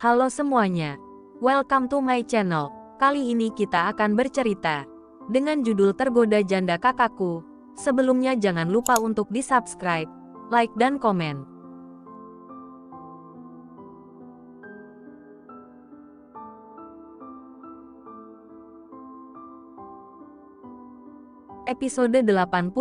Halo semuanya, welcome to my channel. Kali ini kita akan bercerita dengan judul Tergoda Janda Kakakku. Sebelumnya jangan lupa untuk di-subscribe, like dan komen. Episode 85,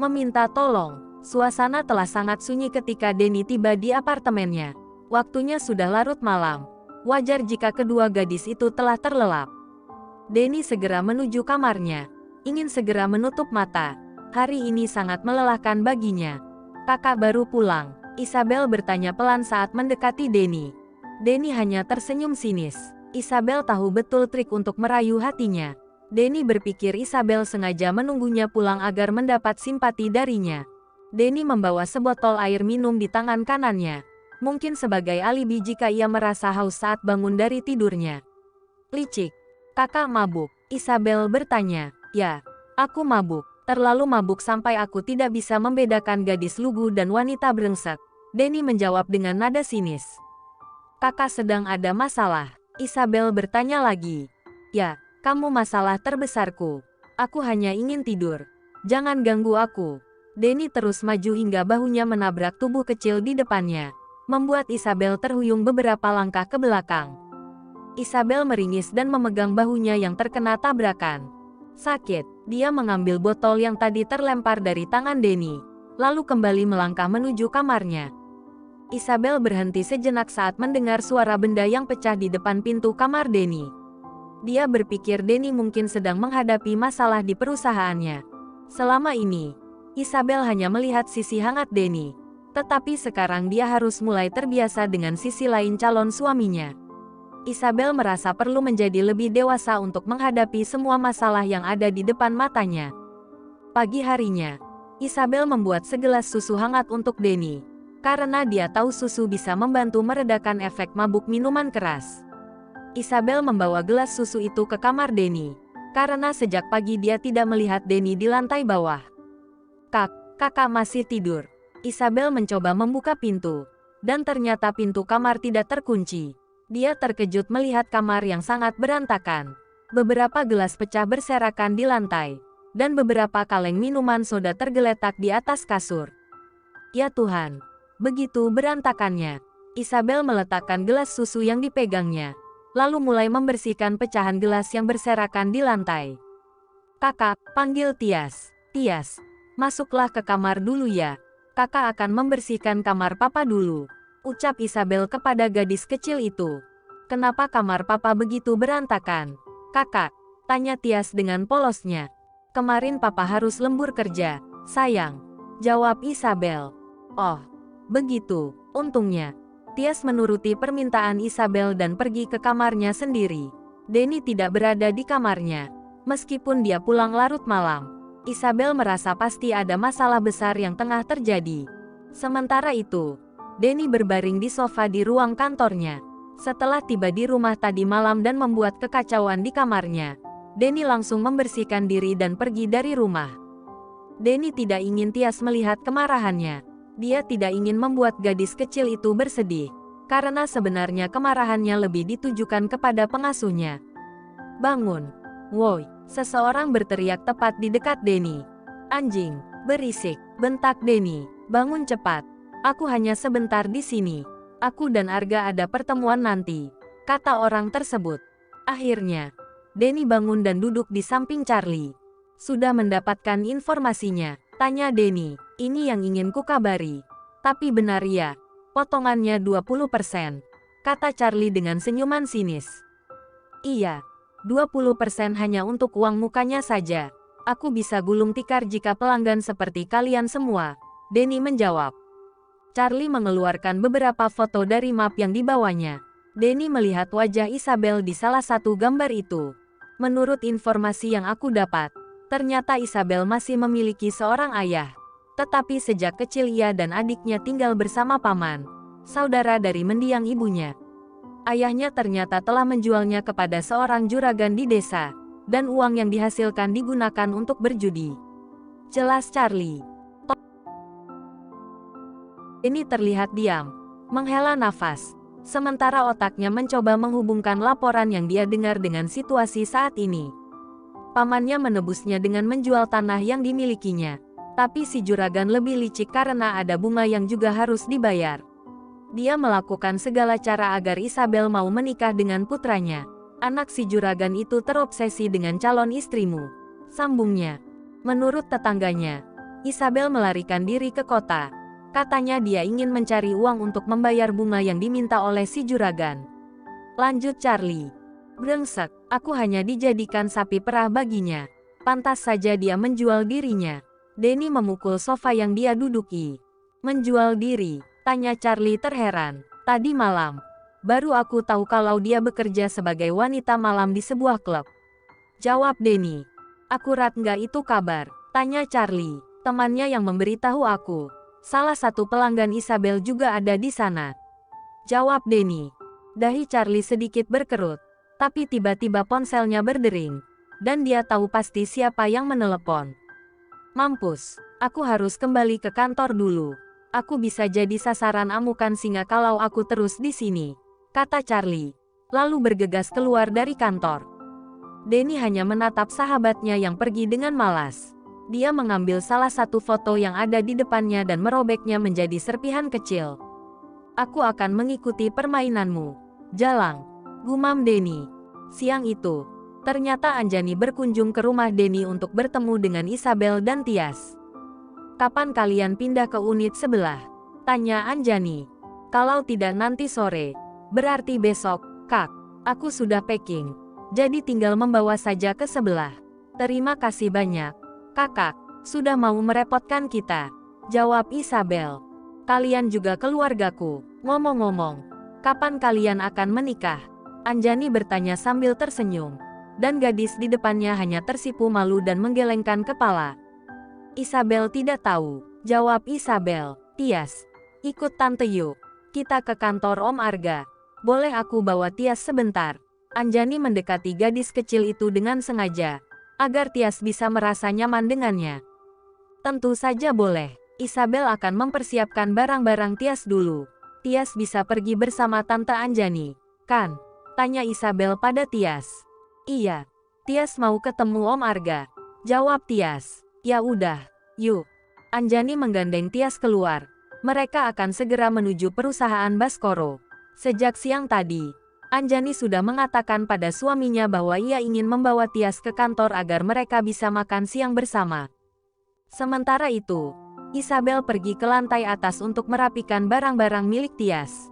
Meminta Tolong. Suasana telah sangat sunyi ketika Denny tiba di apartemennya. Waktunya sudah larut malam. Wajar jika kedua gadis itu telah terlelap. Denny segera menuju kamarnya. Ingin segera menutup mata. Hari ini sangat melelahkan baginya. Kakak baru pulang. Isabel bertanya pelan saat mendekati Denny. Denny hanya tersenyum sinis. Isabel tahu betul trik untuk merayu hatinya. Denny berpikir Isabel sengaja menunggunya pulang agar mendapat simpati darinya. Denny membawa sebotol air minum di tangan kanannya. Mungkin sebagai alibi jika ia merasa haus saat bangun dari tidurnya. Licik, kakak mabuk? Isabel bertanya. Ya, aku mabuk. Terlalu mabuk sampai aku tidak bisa membedakan gadis lugu dan wanita brengsek. Denny menjawab dengan nada sinis. Kakak sedang ada masalah? Isabel bertanya lagi. Ya, kamu masalah terbesarku. Aku hanya ingin tidur. Jangan ganggu aku. Denny terus maju hingga bahunya menabrak tubuh kecil di depannya, membuat Isabel terhuyung beberapa langkah ke belakang. Isabel meringis dan memegang bahunya yang terkena tabrakan. Sakit, dia mengambil botol yang tadi terlempar dari tangan Denny, lalu kembali melangkah menuju kamarnya. Isabel berhenti sejenak saat mendengar suara benda yang pecah di depan pintu kamar Denny. Dia berpikir Denny mungkin sedang menghadapi masalah di perusahaannya. Selama ini, Isabel hanya melihat sisi hangat Denny. Tetapi sekarang dia harus mulai terbiasa dengan sisi lain calon suaminya. Isabel merasa perlu menjadi lebih dewasa untuk menghadapi semua masalah yang ada di depan matanya. Pagi harinya, Isabel membuat segelas susu hangat untuk Denny, karena dia tahu susu bisa membantu meredakan efek mabuk minuman keras. Isabel membawa gelas susu itu ke kamar Denny, karena sejak pagi dia tidak melihat Denny di lantai bawah. Kakak masih tidur. Isabel mencoba membuka pintu, dan ternyata pintu kamar tidak terkunci. Dia terkejut melihat kamar yang sangat berantakan. Beberapa gelas pecah berserakan di lantai, dan beberapa kaleng minuman soda tergeletak di atas kasur. Ya Tuhan, begitu berantakannya. Isabel meletakkan gelas susu yang dipegangnya, lalu mulai membersihkan pecahan gelas yang berserakan di lantai. Kakak, panggil Tias. Tias, masuklah ke kamar dulu ya. Kakak akan membersihkan kamar papa dulu, ucap Isabel kepada gadis kecil itu. Kenapa kamar papa begitu berantakan? Kakak, tanya Tias dengan polosnya. Kemarin papa harus lembur kerja, sayang, jawab Isabel. Oh, begitu, untungnya. Tias menuruti permintaan Isabel dan pergi ke kamarnya sendiri. Denny tidak berada di kamarnya, meskipun dia pulang larut malam. Isabel merasa pasti ada masalah besar yang tengah terjadi. Sementara itu, Denny berbaring di sofa di ruang kantornya. Setelah tiba di rumah tadi malam dan membuat kekacauan di kamarnya, Denny langsung membersihkan diri dan pergi dari rumah. Denny tidak ingin Tias melihat kemarahannya. Dia tidak ingin membuat gadis kecil itu bersedih, karena sebenarnya kemarahannya lebih ditujukan kepada pengasuhnya. Bangun, woi! Seseorang berteriak tepat di dekat Denny. Anjing, berisik, bentak Denny. Bangun cepat. Aku hanya sebentar di sini. Aku dan Arga ada pertemuan nanti, kata orang tersebut. Akhirnya, Denny bangun dan duduk di samping Charlie. Sudah mendapatkan informasinya? Tanya Denny. Ini yang ingin kukabari. Tapi benar ya, potongannya 20%, kata Charlie dengan senyuman sinis. Iya. 20% hanya untuk uang mukanya saja. Aku bisa gulung tikar jika pelanggan seperti kalian semua, Denny menjawab. Charlie mengeluarkan beberapa foto dari map yang dibawanya. Denny melihat wajah Isabel di salah satu gambar itu. Menurut informasi yang aku dapat, ternyata Isabel masih memiliki seorang ayah. Tetapi sejak kecil ia dan adiknya tinggal bersama paman, saudara dari mendiang ibunya. Ayahnya ternyata telah menjualnya kepada seorang juragan di desa, dan uang yang dihasilkan digunakan untuk berjudi. Jelas Charlie. Denny terlihat diam, menghela nafas. Sementara otaknya mencoba menghubungkan laporan yang dia dengar dengan situasi saat ini. Pamannya menebusnya dengan menjual tanah yang dimilikinya. Tapi si juragan lebih licik karena ada bunga yang juga harus dibayar. Dia melakukan segala cara agar Isabel mau menikah dengan putranya. Anak si juragan itu terobsesi dengan calon istrimu, sambungnya. Menurut tetangganya, Isabel melarikan diri ke kota. Katanya dia ingin mencari uang untuk membayar bunga yang diminta oleh si juragan. Lanjut Charlie. Brengsek, aku hanya dijadikan sapi perah baginya. Pantas saja dia menjual dirinya. Denny memukul sofa yang dia duduki. Menjual diri, tanya Charlie terheran. Tadi malam, baru aku tahu kalau dia bekerja sebagai wanita malam di sebuah klub. Jawab Denny. Akurat nggak itu kabar? Tanya Charlie. Temannya yang memberitahu aku. Salah satu pelanggan Isabel juga ada di sana. Jawab Denny. Dahi Charlie sedikit berkerut. Tapi tiba-tiba ponselnya berdering. Dan dia tahu pasti siapa yang menelepon. Mampus, aku harus kembali ke kantor dulu. Aku bisa jadi sasaran amukan singa kalau aku terus di sini, kata Charlie. Lalu bergegas keluar dari kantor. Denny hanya menatap sahabatnya yang pergi dengan malas. Dia mengambil salah satu foto yang ada di depannya dan merobeknya menjadi serpihan kecil. Aku akan mengikuti permainanmu. Jalang, gumam Denny. Siang itu, ternyata Anjani berkunjung ke rumah Denny untuk bertemu dengan Isabel dan Tias. Kapan kalian pindah ke unit sebelah? Tanya Anjani. Kalau tidak nanti sore, berarti besok, Kak. Aku sudah packing. Jadi tinggal membawa saja ke sebelah. Terima kasih banyak, Kakak. Sudah mau merepotkan kita. Jawab Isabel. Kalian juga keluargaku. Ngomong-ngomong, kapan kalian akan menikah? Anjani bertanya sambil tersenyum. Dan gadis di depannya hanya tersipu malu dan menggelengkan kepala. Isabel tidak tahu, jawab Isabel. Tias, ikut Tante yuk. Kita ke kantor Om Arga. Boleh aku bawa Tias sebentar? Anjani mendekati gadis kecil itu dengan sengaja, agar Tias bisa merasa nyaman dengannya. Tentu saja boleh. Isabel akan mempersiapkan barang-barang Tias dulu. Tias bisa pergi bersama Tante Anjani, kan? Tanya Isabel pada Tias. Iya, Tias mau ketemu Om Arga. Jawab Tias. Ya udah, yuk. Anjani menggandeng Tias keluar. Mereka akan segera menuju perusahaan Baskoro. Sejak siang tadi, Anjani sudah mengatakan pada suaminya bahwa ia ingin membawa Tias ke kantor agar mereka bisa makan siang bersama. Sementara itu, Isabel pergi ke lantai atas untuk merapikan barang-barang milik Tias.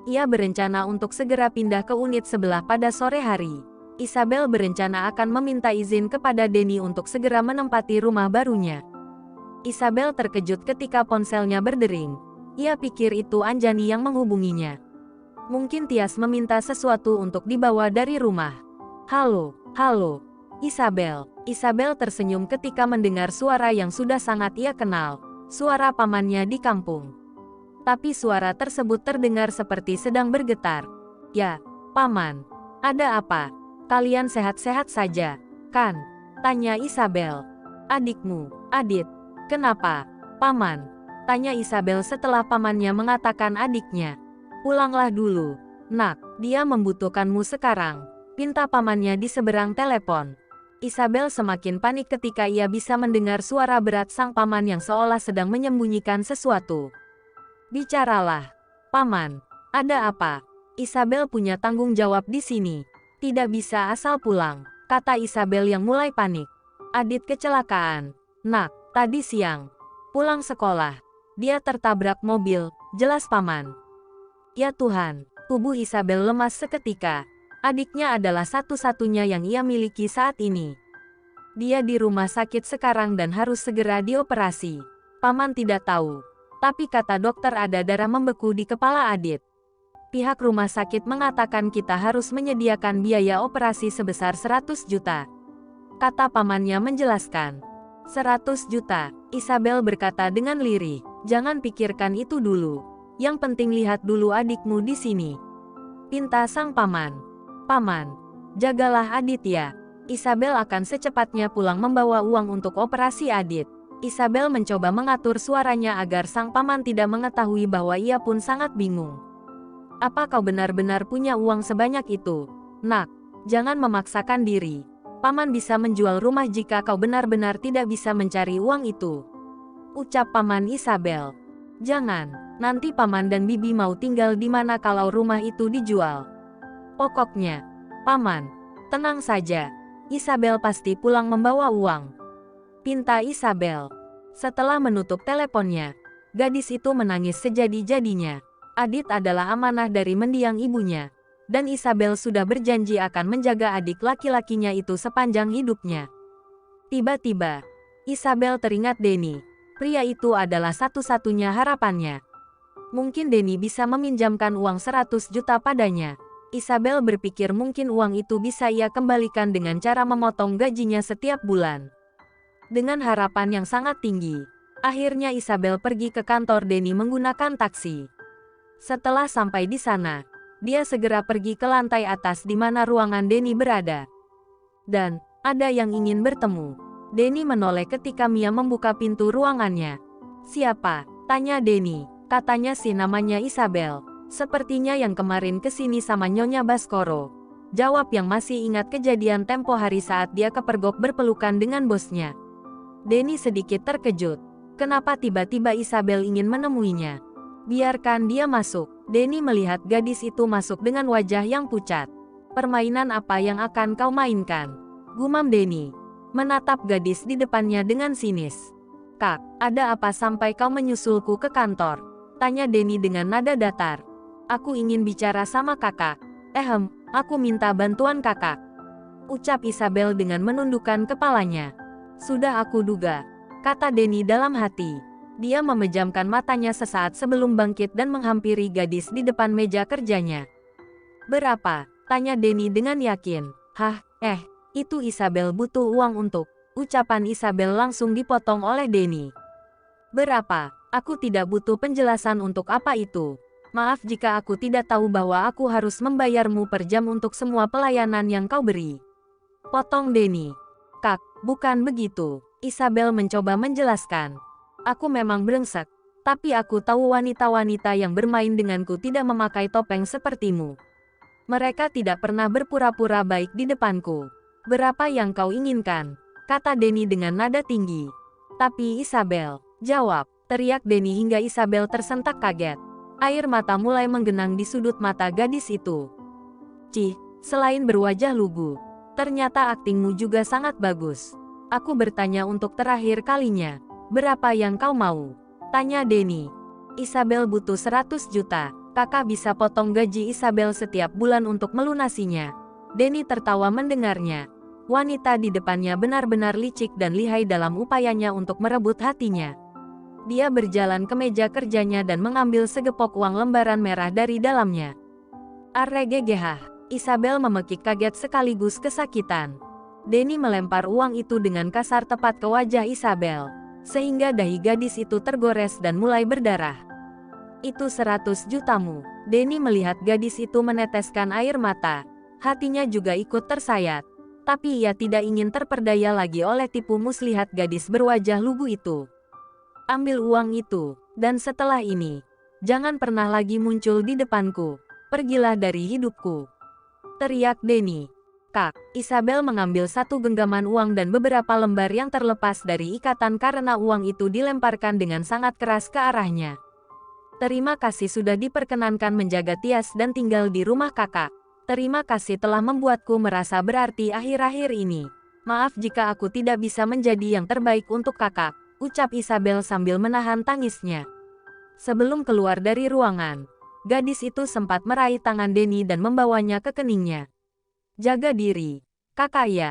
Ia berencana untuk segera pindah ke unit sebelah pada sore hari. Isabel berencana akan meminta izin kepada Denny untuk segera menempati rumah barunya. Isabel terkejut ketika ponselnya berdering. Ia pikir itu Anjani yang menghubunginya. Mungkin Tias meminta sesuatu untuk dibawa dari rumah. Halo, halo, Isabel. Isabel tersenyum ketika mendengar suara yang sudah sangat ia kenal. Suara pamannya di kampung. Tapi suara tersebut terdengar seperti sedang bergetar. Ya, Paman. Ada apa? Kalian sehat-sehat saja, kan? Tanya Isabel. Adikmu, Adit. Kenapa, Paman? Tanya Isabel setelah pamannya mengatakan adiknya. Pulanglah dulu, nak. Dia membutuhkanmu sekarang. Pinta pamannya di seberang telepon. Isabel semakin panik ketika ia bisa mendengar suara berat sang paman yang seolah sedang menyembunyikan sesuatu. Bicaralah, Paman. Ada apa? Isabel punya tanggung jawab di sini. Tidak bisa asal pulang, kata Isabel yang mulai panik. Adit kecelakaan. Nak, tadi siang. Pulang sekolah. Dia tertabrak mobil, jelas Paman. Ya Tuhan, tubuh Isabel lemas seketika. Adiknya adalah satu-satunya yang ia miliki saat ini. Dia di rumah sakit sekarang dan harus segera dioperasi. Paman tidak tahu. Tapi kata dokter ada darah membeku di kepala Adit. Pihak rumah sakit mengatakan kita harus menyediakan biaya operasi sebesar 100 juta. Kata pamannya menjelaskan. 100 juta, Isabel berkata dengan lirih. Jangan pikirkan itu dulu. Yang penting lihat dulu adikmu di sini. Pinta sang paman. Paman, jagalah Adit ya. Isabel akan secepatnya pulang membawa uang untuk operasi Adit. Isabel mencoba mengatur suaranya agar sang paman tidak mengetahui bahwa ia pun sangat bingung. Apa kau benar-benar punya uang sebanyak itu? Nak, jangan memaksakan diri. Paman bisa menjual rumah jika kau benar-benar tidak bisa mencari uang itu. Ucap Paman Isabel. Jangan, nanti Paman dan Bibi mau tinggal di mana kalau rumah itu dijual. Pokoknya, Paman, tenang saja. Isabel pasti pulang membawa uang. Pinta Isabel. Setelah menutup teleponnya, gadis itu menangis sejadi-jadinya. Adit adalah amanah dari mendiang ibunya, dan Isabel sudah berjanji akan menjaga adik laki-lakinya itu sepanjang hidupnya. Tiba-tiba, Isabel teringat Denny. Pria itu adalah satu-satunya harapannya. Mungkin Denny bisa meminjamkan uang 100 juta padanya. Isabel berpikir mungkin uang itu bisa ia kembalikan dengan cara memotong gajinya setiap bulan. Dengan harapan yang sangat tinggi, akhirnya Isabel pergi ke kantor Denny menggunakan taksi. Setelah sampai di sana, dia segera pergi ke lantai atas di mana ruangan Denny berada. Dan, ada yang ingin bertemu. Denny menoleh ketika Mia membuka pintu ruangannya. Siapa? Tanya Denny. Katanya sih namanya Isabel. Sepertinya yang kemarin kesini sama Nyonya Baskoro. Jawab yang masih ingat kejadian tempo hari saat dia kepergok berpelukan dengan bosnya. Denny sedikit terkejut. Kenapa tiba-tiba Isabel ingin menemuinya? Biarkan dia masuk. Denny melihat gadis itu masuk dengan wajah yang pucat. Permainan apa yang akan kau mainkan? Gumam Denny, menatap gadis di depannya dengan sinis. Kak, ada apa sampai kau menyusulku ke kantor? Tanya Denny dengan nada datar. Aku ingin bicara sama kakak. Aku minta bantuan kakak. Ucap Isabel dengan menundukkan kepalanya. Sudah aku duga, kata Denny dalam hati. Dia memejamkan matanya sesaat sebelum bangkit dan menghampiri gadis di depan meja kerjanya. Berapa? Tanya Denny dengan yakin. Itu Isabel butuh uang untuk. Ucapan Isabel langsung dipotong oleh Denny. Berapa? Aku tidak butuh penjelasan untuk apa itu. Maaf jika aku tidak tahu bahwa aku harus membayarmu per jam untuk semua pelayanan yang kau beri. Potong Denny. Kak, bukan begitu. Isabel mencoba menjelaskan. Aku memang brengsek, tapi aku tahu wanita-wanita yang bermain denganku tidak memakai topeng sepertimu. Mereka tidak pernah berpura-pura baik di depanku. Berapa yang kau inginkan? Kata Denny dengan nada tinggi. Tapi Isabel, jawab, teriak Denny hingga Isabel tersentak kaget. Air mata mulai menggenang di sudut mata gadis itu. Cih, selain berwajah lugu, ternyata aktingmu juga sangat bagus. Aku bertanya untuk terakhir kalinya. Berapa yang kau mau? Tanya Denny. Isabel butuh 100 juta. Kakak bisa potong gaji Isabel setiap bulan untuk melunasinya. Denny tertawa mendengarnya. Wanita di depannya benar-benar licik dan lihai dalam upayanya untuk merebut hatinya. Dia berjalan ke meja kerjanya dan mengambil segepok uang lembaran merah dari dalamnya. Arregegehah. Isabel memekik kaget sekaligus kesakitan. Denny melempar uang itu dengan kasar tepat ke wajah Isabel, sehingga dahi gadis itu tergores dan mulai berdarah. Itu 100 jutamu. Denny melihat gadis itu meneteskan air mata. Hatinya juga ikut tersayat. Tapi ia tidak ingin terperdaya lagi oleh tipu muslihat gadis berwajah lugu itu. Ambil uang itu, dan setelah ini, jangan pernah lagi muncul di depanku. Pergilah dari hidupku. Teriak Denny. Kak, Isabel mengambil satu genggaman uang dan beberapa lembar yang terlepas dari ikatan karena uang itu dilemparkan dengan sangat keras ke arahnya. Terima kasih sudah diperkenankan menjaga Tias dan tinggal di rumah kakak. Terima kasih telah membuatku merasa berarti akhir-akhir ini. Maaf jika aku tidak bisa menjadi yang terbaik untuk kakak, ucap Isabel sambil menahan tangisnya. Sebelum keluar dari ruangan, gadis itu sempat meraih tangan Denny dan membawanya ke keningnya. Jaga diri, kakak ya.